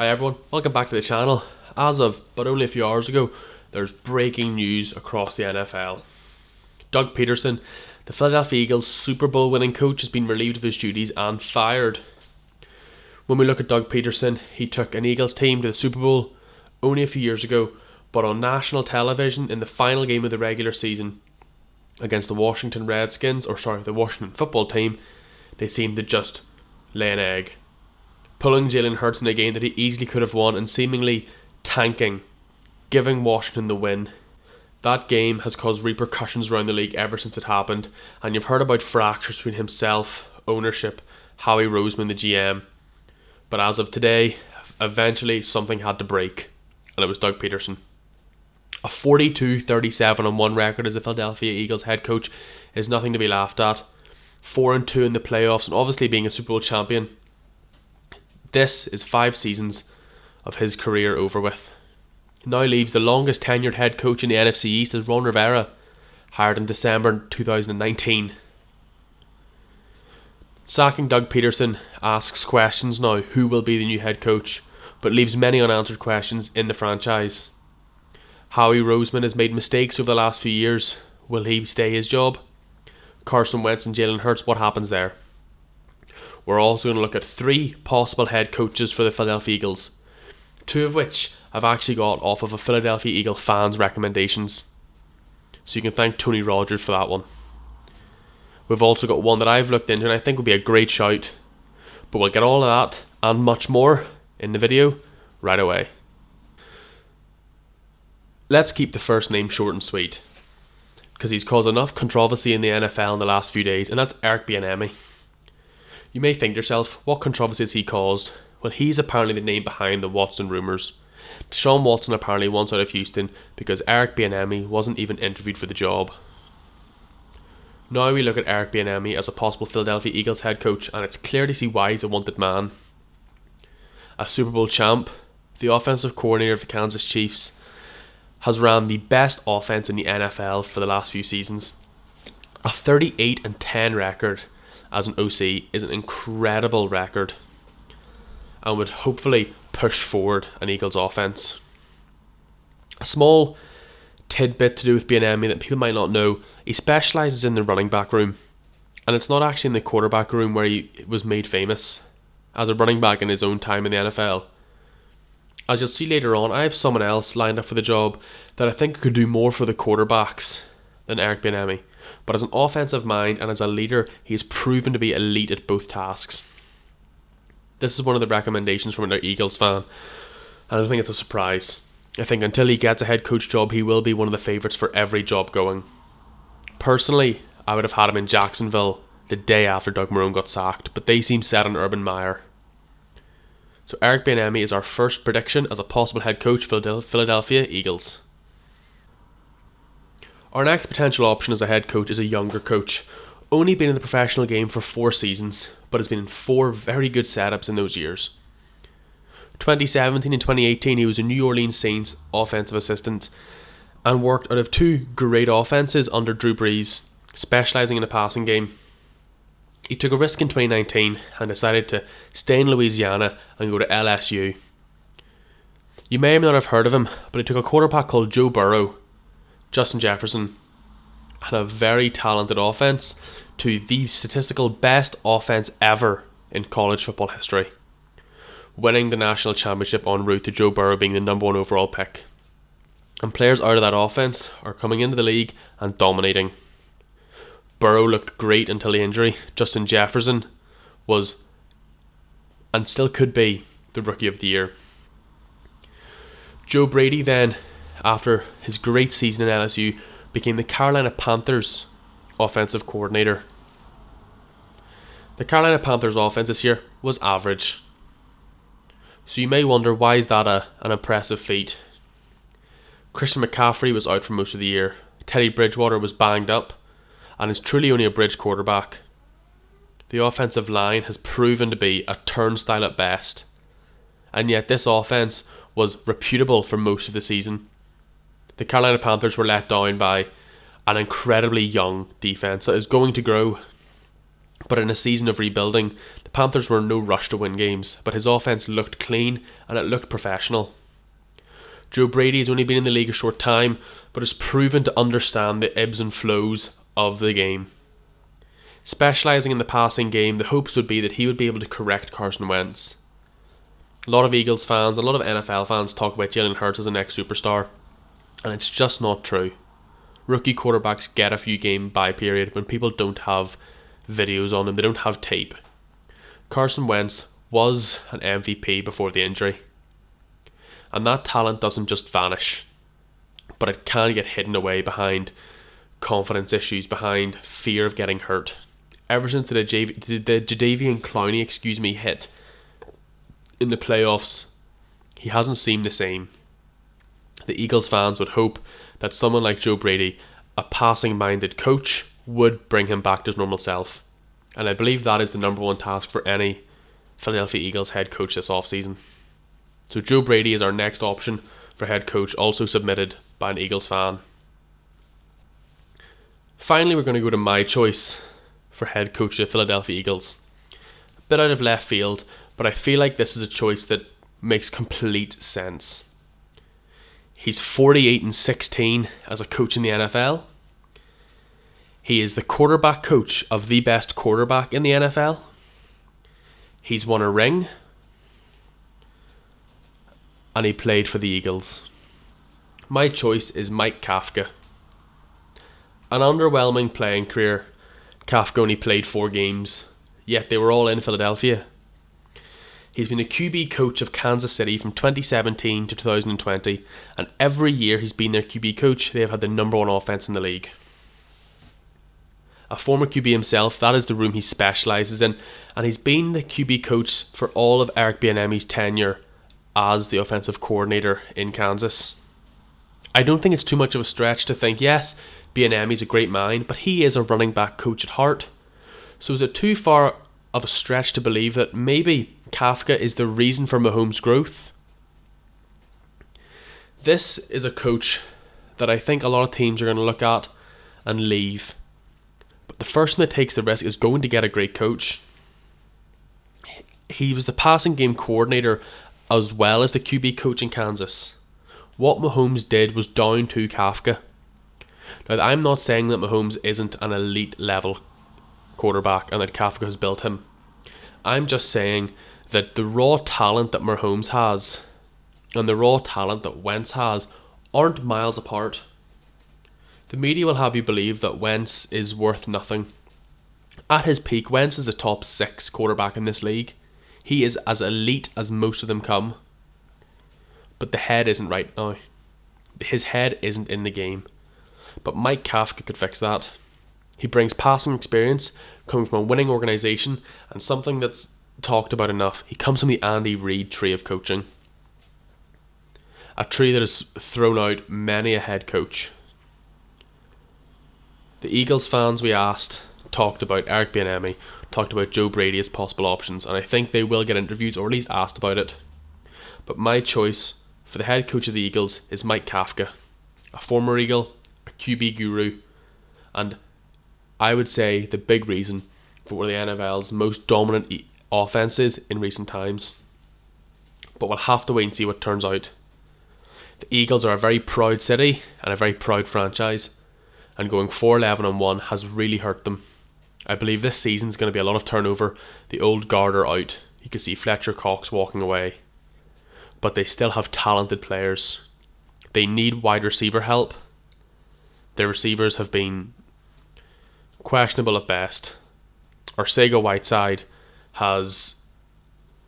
Hi everyone, welcome back to the channel. As of but only a few hours ago, there's breaking news across the NFL. Doug Pederson, the Philadelphia Eagles Super Bowl winning coach, has been relieved of his duties and fired. When we look at Doug Pederson, he took an Eagles team to the Super Bowl only a few years ago, but on national television in the final game of the regular season against the Washington Washington football team, they seemed to just lay an egg. Pulling Jalen Hurts in a game that he easily could have won and seemingly tanking, giving Washington the win. That game has caused repercussions around the league ever since it happened, and you've heard about fractures between himself, ownership, Howie Roseman, the GM. But as of today, eventually something had to break, and it was Doug Pederson. A 42-37-1 record as the Philadelphia Eagles head coach is nothing to be laughed at. 4-2 in the playoffs, and obviously being a Super Bowl champion. This is 5 seasons of his career over with. He now leaves the longest tenured head coach in the NFC East as Ron Rivera, hired in December 2019. Sacking Doug Pederson asks questions now, who will be the new head coach, but leaves many unanswered questions in the franchise. Howie Roseman has made mistakes over the last few years. Will he stay his job? Carson Wentz and Jalen Hurts, what happens there? We're also going to look at 3 possible head coaches for the Philadelphia Eagles, 2 of which I've actually got off of a Philadelphia Eagle fan's recommendations. So you can thank Tony Rogers for that one. We've also got one that I've looked into and I think would be a great shout. But we'll get all of that and much more in the video right away. Let's keep the first name short and sweet, because he's caused enough controversy in the NFL in the last few days, and that's Eric Bieniemy. You may think to yourself, what controversy has he caused? Well, he's apparently the name behind the Watson rumours. Deshaun Watson apparently wants out of Houston because Eric Bieniemy wasn't even interviewed for the job. Now we look at Eric Bieniemy as a possible Philadelphia Eagles head coach, and it's clear to see why he's a wanted man. A Super Bowl champ, the offensive coordinator of the Kansas Chiefs, has ran the best offense in the NFL for the last few seasons. A 38-10 record as an OC is an incredible record and would hopefully push forward an Eagles offense. A small tidbit to do with Bieniemy that people might not know, he specialises in the running back room, and it's not actually in the quarterback room where he was made famous as a running back in his own time in the NFL. As you'll see later on, I have someone else lined up for the job that I think could do more for the quarterbacks than Eric Bieniemy. But as an offensive mind and as a leader, he has proven to be elite at both tasks. This is one of the recommendations from an Eagles fan, and I don't think it's a surprise. I think until he gets a head coach job, he will be one of the favourites for every job going. Personally, I would have had him in Jacksonville the day after Doug Marrone got sacked, but they seem set on Urban Meyer. So Eric Bieniemy is our first prediction as a possible head coach for the Philadelphia Eagles. Our next potential option as a head coach is a younger coach, only been in the professional game for 4 seasons, but has been in 4 very good setups in those years. 2017 and 2018 he was a New Orleans Saints offensive assistant and worked out of 2 great offenses under Drew Brees, specialising in the passing game. He took a risk in 2019 and decided to stay in Louisiana and go to LSU. You may or may not have heard of him, but he took a quarterback called Joe Burrow, Justin Jefferson, and a very talented offense to the statistical best offense ever in college football history, winning the national championship en route to Joe Burrow being the number 1 overall pick. And players out of that offense are coming into the league and dominating. Burrow looked great until the injury. Justin Jefferson was, and still could be, the Rookie of the Year. Joe Brady then, after his great season in LSU, became the Carolina Panthers offensive coordinator. The Carolina Panthers offense this year was average. So you may wonder, why is that an impressive feat? Christian McCaffrey was out for most of the year. Teddy Bridgewater was banged up and is truly only a bridge quarterback. The offensive line has proven to be a turnstile at best, and yet this offense was reputable for most of the season. The Carolina Panthers were let down by an incredibly young defense that is going to grow. But in a season of rebuilding, the Panthers were in no rush to win games, but his offense looked clean and it looked professional. Joe Brady has only been in the league a short time, but has proven to understand the ebbs and flows of the game. Specialising in the passing game, the hopes would be that he would be able to correct Carson Wentz. A lot of Eagles fans, a lot of NFL fans talk about Jalen Hurts as the next superstar, and it's just not true. Rookie quarterbacks get a few game bye period when people don't have videos on them, they don't have tape. Carson Wentz was an MVP before the injury, and that talent doesn't just vanish, but it can get hidden away behind confidence issues, behind fear of getting hurt. Ever since the Jadeveon Clowney hit in the playoffs, he hasn't seemed the same. The Eagles fans would hope that someone like Joe Brady, a passing-minded coach, would bring him back to his normal self. And I believe that is the number one task for any Philadelphia Eagles head coach this offseason. So Joe Brady is our next option for head coach, also submitted by an Eagles fan. Finally, we're going to go to my choice for head coach of the Philadelphia Eagles. A bit out of left field, but I feel like this is a choice that makes complete sense. He's 48-16 as a coach in the NFL. He is the quarterback coach of the best quarterback in the NFL. He's won a ring. And he played for the Eagles. My choice is Mike Kafka. An underwhelming playing career. Kafka only played 4 games, yet they were all in Philadelphia. He's been a QB coach of Kansas City from 2017 to 2020, and every year he's been their QB coach, they have had the number one offense in the league. A former QB himself, that is the room he specialises in, and he's been the QB coach for all of Eric Bieniemy's tenure as the offensive coordinator in Kansas. I don't think it's too much of a stretch to think, yes, Bieniemy's a great mind, but he is a running back coach at heart. So is it too far of a stretch to believe that maybe Kafka is the reason for Mahomes' growth? This is a coach that I think a lot of teams are going to look at and leave. But the person that takes the risk is going to get a great coach. He was the passing game coordinator as well as the QB coach in Kansas. What Mahomes did was down to Kafka. Now, I'm not saying that Mahomes isn't an elite level quarterback and that Kafka has built him. I'm just saying that the raw talent that Mahomes has and the raw talent that Wentz has aren't miles apart. The media will have you believe that Wentz is worth nothing. At his peak, Wentz is a top 6 quarterback in this league. He is as elite as most of them come. But the head isn't right now. His head isn't in the game. But Mike Kafka could fix that. He brings passing experience, coming from a winning organisation, and something that's talked about enough. He comes from the Andy Reid tree of coaching. A tree that has thrown out many a head coach. The Eagles fans we asked talked about Eric Bieniemy, talked about Joe Brady as possible options, and I think they will get interviews or at least asked about it. But my choice for the head coach of the Eagles is Mike Kafka, a former Eagle, a QB guru, and I would say the big reason for one of the NFL's most dominant offenses in recent times. But we'll have to wait and see what turns out. The Eagles are a very proud city and a very proud franchise, and going 4-11-1 has really hurt them. I believe this season is going to be a lot of turnover. The old guard are out. You could see Fletcher Cox walking away. But they still have talented players. They need wide receiver help. Their receivers have been questionable at best. Arcega-Whiteside has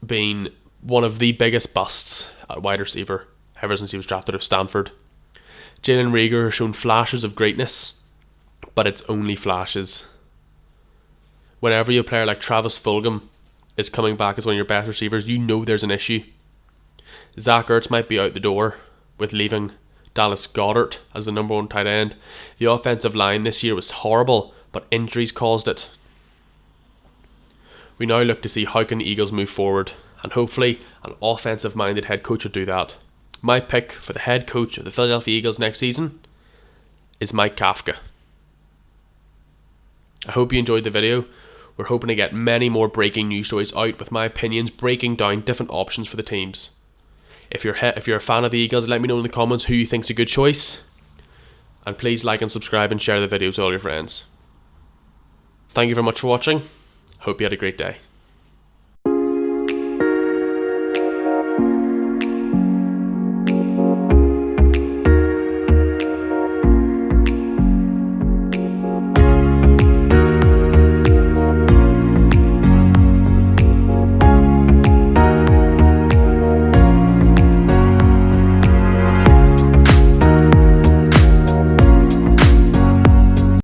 been one of the biggest busts at wide receiver ever since he was drafted out of Stanford. Jalen Reagor has shown flashes of greatness, but it's only flashes. Whenever a player like Travis Fulgham is coming back as one of your best receivers, you know there's an issue. Zach Ertz might be out the door with leaving Dallas Goedert as the number 1 tight end. The offensive line this year was horrible, but injuries caused it. We now look to see how can the Eagles move forward, and hopefully an offensive-minded head coach will do that. My pick for the head coach of the Philadelphia Eagles next season is Mike Kafka. I hope you enjoyed the video. We're hoping to get many more breaking news stories out with my opinions breaking down different options for the teams. If you're a fan of the Eagles, let me know in the comments who you think's a good choice. And please like and subscribe and share the videos with all your friends. Thank you very much for watching. Hope you had a great day.